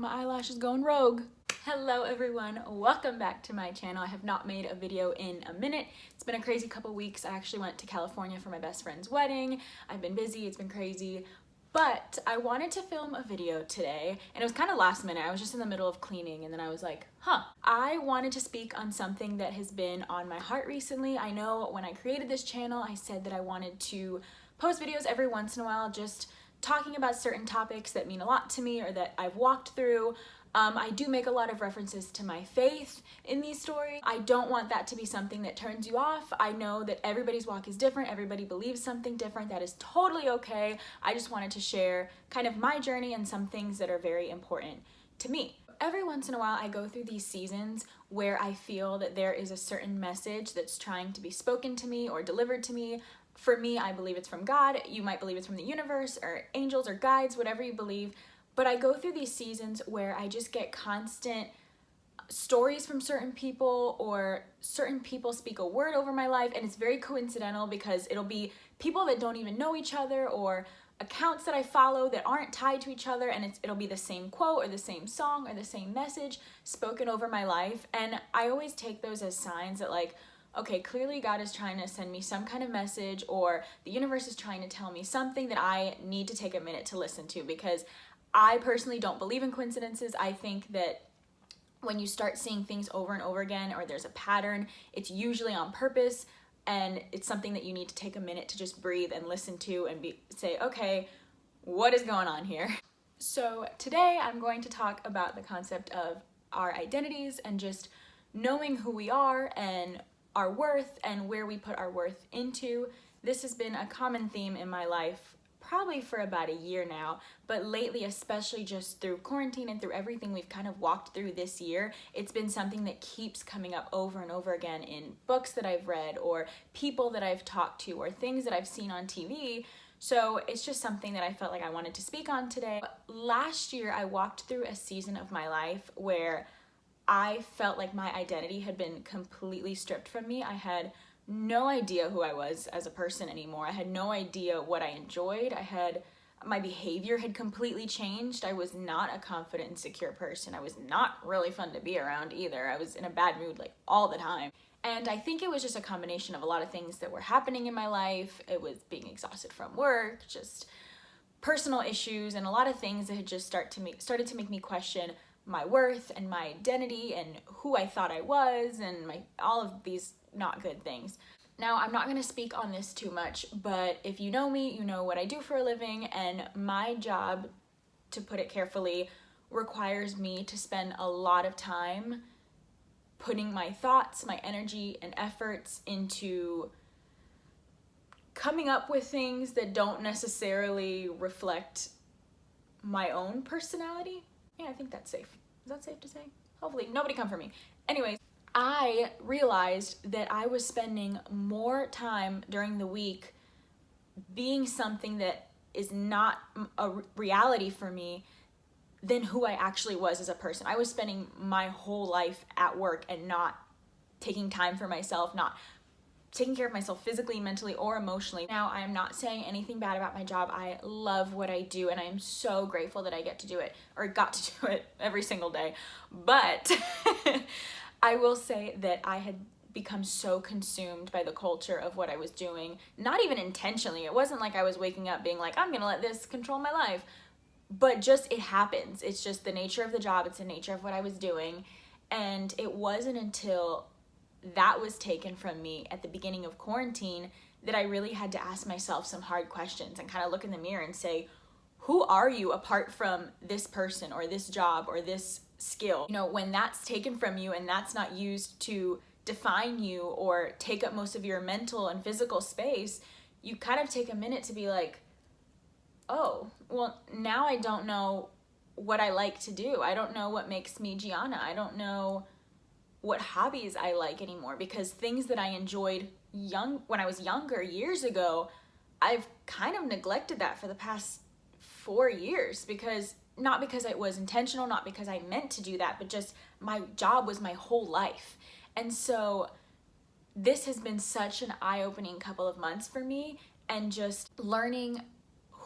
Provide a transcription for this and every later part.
my eyelashes going rogue. Hello everyone, welcome back to my channel. I have not made a video in a minute. It's been a crazy couple weeks. I actually went to California for my best friend's wedding. I've been busy, it's been crazy. But I wanted to film a video today, and it was kind of last minute. I was just in the middle of cleaning, and then I was like, I wanted to speak on something that has been on my heart recently. I know when I created this channel, I said that I wanted to post videos every once in a while, just talking about certain topics that mean a lot to me or that I've walked through. I do make a lot of references to my faith in these stories. I don't want that to be something that turns you off. I know that everybody's walk is different. Everybody believes something different. That is totally okay. I just wanted to share kind of my journey and some things that are very important to me. Every once in a while, I go through these seasons where I feel that there is a certain message that's trying to be spoken to me or delivered to me. For me, I believe it's from God. You might believe it's from the universe or angels or guides, whatever you believe. But I go through these seasons where I just get constant stories from certain people, or certain people speak a word over my life, and it's very coincidental because it'll be people that don't even know each other or accounts that I follow that aren't tied to each other, and it'll be the same quote or the same song or the same message spoken over my life. And I always take those as signs that, like, okay, clearly God is trying to send me some kind of message, or the universe is trying to tell me something that I need to take a minute to listen to, because I personally don't believe in coincidences. I think that when you start seeing things over and over again, or there's a pattern, it's usually on purpose, and it's something that you need to take a minute to just breathe and listen to and say, okay, what is going on here? So today I'm going to talk about the concept of our identities and just knowing who we are and our worth and where we put our worth into. This has been a common theme in my life probably for about a year now, but lately, especially just through quarantine and through everything we've kind of walked through this year, it's been something that keeps coming up over and over again in books that I've read or people that I've talked to or things that I've seen on TV. So it's just something that I felt like I wanted to speak on today. Last year, I walked through a season of my life where I felt like my identity had been completely stripped from me. I had no idea who I was as a person anymore. I had no idea what I enjoyed. My behavior had completely changed. I was not a confident and secure person. I was not really fun to be around either. I was in a bad mood like all the time. And I think it was just a combination of a lot of things that were happening in my life. It was being exhausted from work, just personal issues, and a lot of things that had just started to make me question my worth and my identity and who I thought I was, and all of these not good things. Now, I'm not going to speak on this too much, but if you know me, you know what I do for a living, and my job, to put it carefully, requires me to spend a lot of time putting my thoughts, my energy, and efforts into coming up with things that don't necessarily reflect my own personality. Yeah, I think that's safe. Is that safe to say? Hopefully, nobody come for me. Anyways, I realized that I was spending more time during the week being something that is not a reality for me than who I actually was as a person. I was spending my whole life at work and not taking time for myself, not taking care of myself physically, mentally, or emotionally. Now, I am not saying anything bad about my job. I love what I do, and I am so grateful that I get to do it, or got to do it every single day. But I will say that I had become so consumed by the culture of what I was doing, not even intentionally. It wasn't like I was waking up being like, I'm gonna let this control my life, but just it happens. It's just the nature of the job. It's the nature of what I was doing. And it wasn't until that was taken from me at the beginning of quarantine that I really had to ask myself some hard questions and kind of look in the mirror and say, who are you apart from this person or this job or this skill? You know, when that's taken from you and that's not used to define you or take up most of your mental and physical space, you kind of take a minute to be like, oh, well, now I don't know what I like to do. I don't know what makes me Gianna. I don't know what hobbies I like anymore, because things that I enjoyed when I was younger years ago, I've kind of neglected that for the past 4 years, not because it was intentional, not because I meant to do that, but just my job was my whole life. And so this has been such an eye-opening couple of months for me, and just learning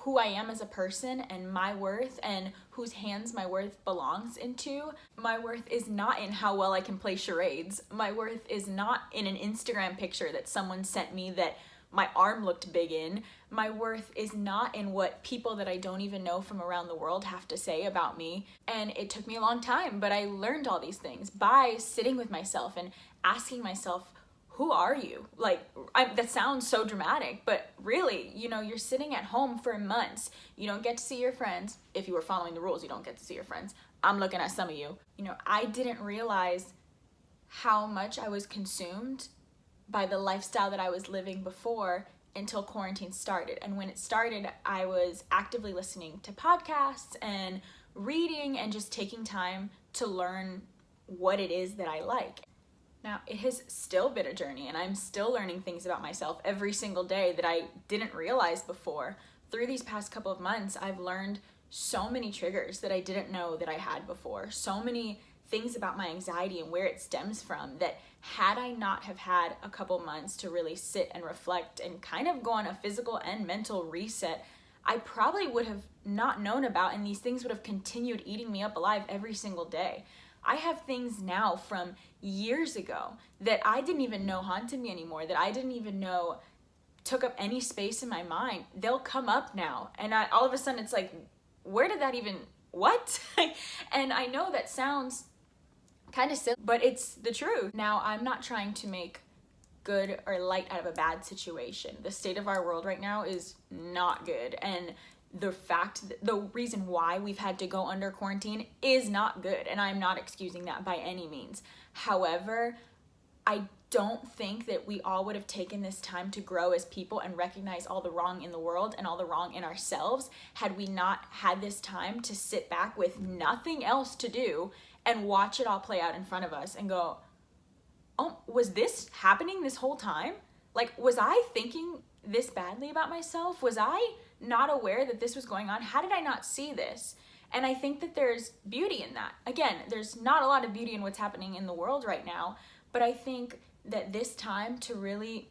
who I am as a person and my worth and whose hands my worth belongs into. My worth is not in how well I can play charades. My worth is not in an Instagram picture that someone sent me that my arm looked big in. My worth is not in what people that I don't even know from around the world have to say about me. And it took me a long time, but I learned all these things by sitting with myself and asking myself, who are you? Like, that sounds so dramatic, but really, you're sitting at home for months. You don't get to see your friends. If you were following the rules, you don't get to see your friends. I'm looking at some of you. I didn't realize how much I was consumed by the lifestyle that I was living before until quarantine started. And when it started, I was actively listening to podcasts and reading and just taking time to learn what it is that I like. Now, it has still been a journey, and I'm still learning things about myself every single day that I didn't realize before. Through these past couple of months, I've learned so many triggers that I didn't know that I had before, so many things about my anxiety and where it stems from that had I not have had a couple months to really sit and reflect and kind of go on a physical and mental reset, I probably would have not known about, and these things would have continued eating me up alive every single day. I have things now from years ago that I didn't even know haunted me anymore, that I didn't even know took up any space in my mind. They'll come up now, and all of a sudden it's like, where did that even, what? And I know that sounds kind of silly, but it's the truth. Now, I'm not trying to make good or light out of a bad situation. The state of our world right now is not good, and the reason why we've had to go under quarantine is not good, and I'm not excusing that by any means. However, I don't think that we all would have taken this time to grow as people and recognize all the wrong in the world and all the wrong in ourselves had we not had this time to sit back with nothing else to do and watch it all play out in front of us and go, oh, was this happening this whole time? Like, was I thinking this badly about myself? Was I not aware that this was going on? How did I not see this? And I think that there's beauty in that. Again, there's not a lot of beauty in what's happening in the world right now, but I think that this time to really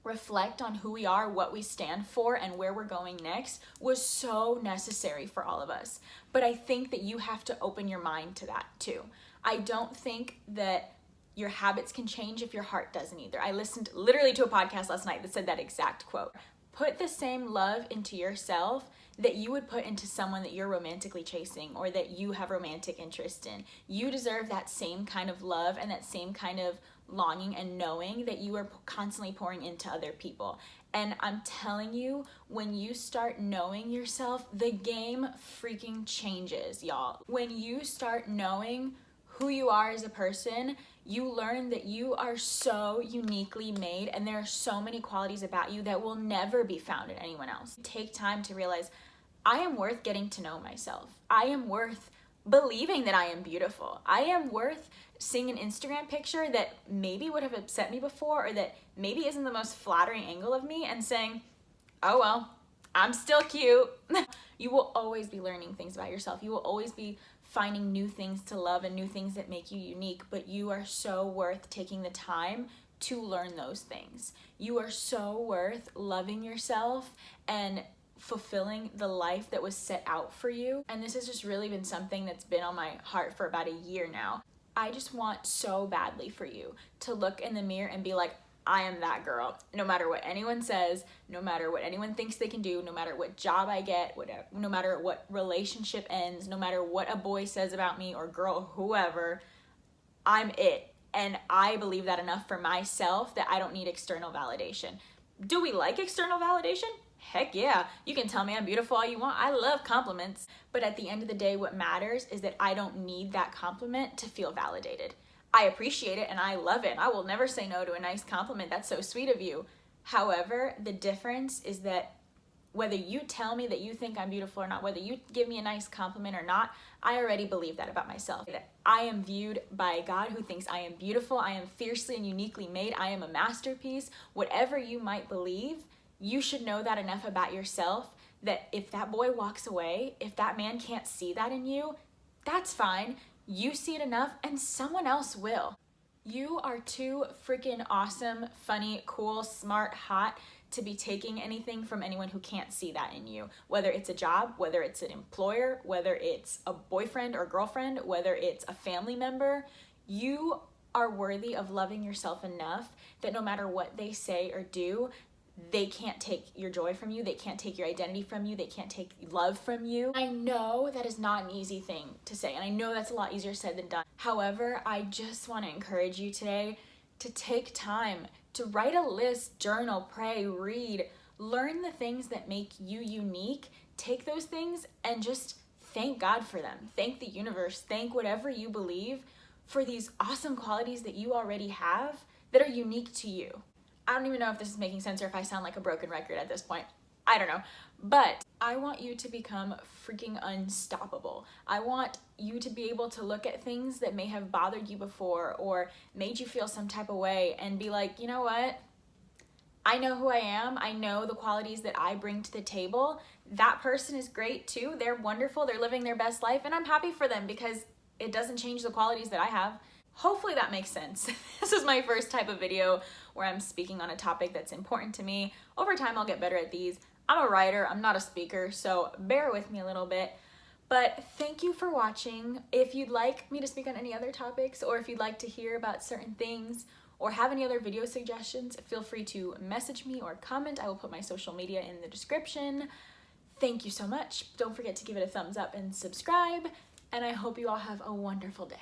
reflect on who we are, what we stand for, and where we're going next was so necessary for all of us. But I think that you have to open your mind to that too. I don't think that your habits can change if your heart doesn't either. I listened literally to a podcast last night that said that exact quote. Put the same love into yourself that you would put into someone that you're romantically chasing or that you have romantic interest in. You deserve that same kind of love and that same kind of longing and knowing that you are constantly pouring into other people. And I'm telling you, when you start knowing yourself, the game freaking changes, y'all. When you start knowing who you are as a person, you learn that you are so uniquely made, and there are so many qualities about you that will never be found in anyone else. Take time to realize, I am worth getting to know myself. I am worth believing that I am beautiful. I am worth seeing an Instagram picture that maybe would have upset me before or that maybe isn't the most flattering angle of me and saying, oh well, I'm still cute. You will always be learning things about yourself. You will always be finding new things to love and new things that make you unique, but you are so worth taking the time to learn those things. You are so worth loving yourself and fulfilling the life that was set out for you. And this has just really been something that's been on my heart for about a year now. I just want so badly for you to look in the mirror and be like, I am that girl. No matter what anyone says, no matter what anyone thinks they can do, no matter what job I get, no matter what relationship ends, no matter what a boy says about me or girl, whoever, I'm it. And I believe that enough for myself that I don't need external validation. Do we like external validation? Heck yeah. You can tell me I'm beautiful all you want. I love compliments. But at the end of the day, what matters is that I don't need that compliment to feel validated. I appreciate it and I love it. I will never say no to a nice compliment. That's so sweet of you. However, the difference is that whether you tell me that you think I'm beautiful or not, whether you give me a nice compliment or not, I already believe that about myself. That I am viewed by God who thinks I am beautiful. I am fiercely and uniquely made. I am a masterpiece. Whatever you might believe, you should know that enough about yourself that if that boy walks away, if that man can't see that in you, that's fine. You see it enough and someone else will. You are too freaking awesome, funny, cool, smart, hot to be taking anything from anyone who can't see that in you, whether it's a job, whether it's an employer, whether it's a boyfriend or girlfriend, whether it's a family member. You are worthy of loving yourself enough that no matter what they say or do, they can't take your joy from you, they can't take your identity from you, they can't take love from you. I know that is not an easy thing to say, and I know that's a lot easier said than done. However, I just want to encourage you today to take time to write a list, journal, pray, read, learn the things that make you unique. Take those things and just thank God for them. Thank the universe, thank whatever you believe for these awesome qualities that you already have that are unique to you. I don't even know if this is making sense or if I sound like a broken record at this point. I don't know. But I want you to become freaking unstoppable. I want you to be able to look at things that may have bothered you before or made you feel some type of way and be like, you know what? I know who I am. I know the qualities that I bring to the table. That person is great too. They're wonderful. They're living their best life, and I'm happy for them because it doesn't change the qualities that I have. Hopefully that makes sense. This is my first type of video where I'm speaking on a topic that's important to me. Over time, I'll get better at these. I'm a writer, I'm not a speaker, so bear with me a little bit. But thank you for watching. If you'd like me to speak on any other topics, or if you'd like to hear about certain things, or have any other video suggestions, feel free to message me or comment. I will put my social media in the description. Thank you so much. Don't forget to give it a thumbs up and subscribe, and I hope you all have a wonderful day.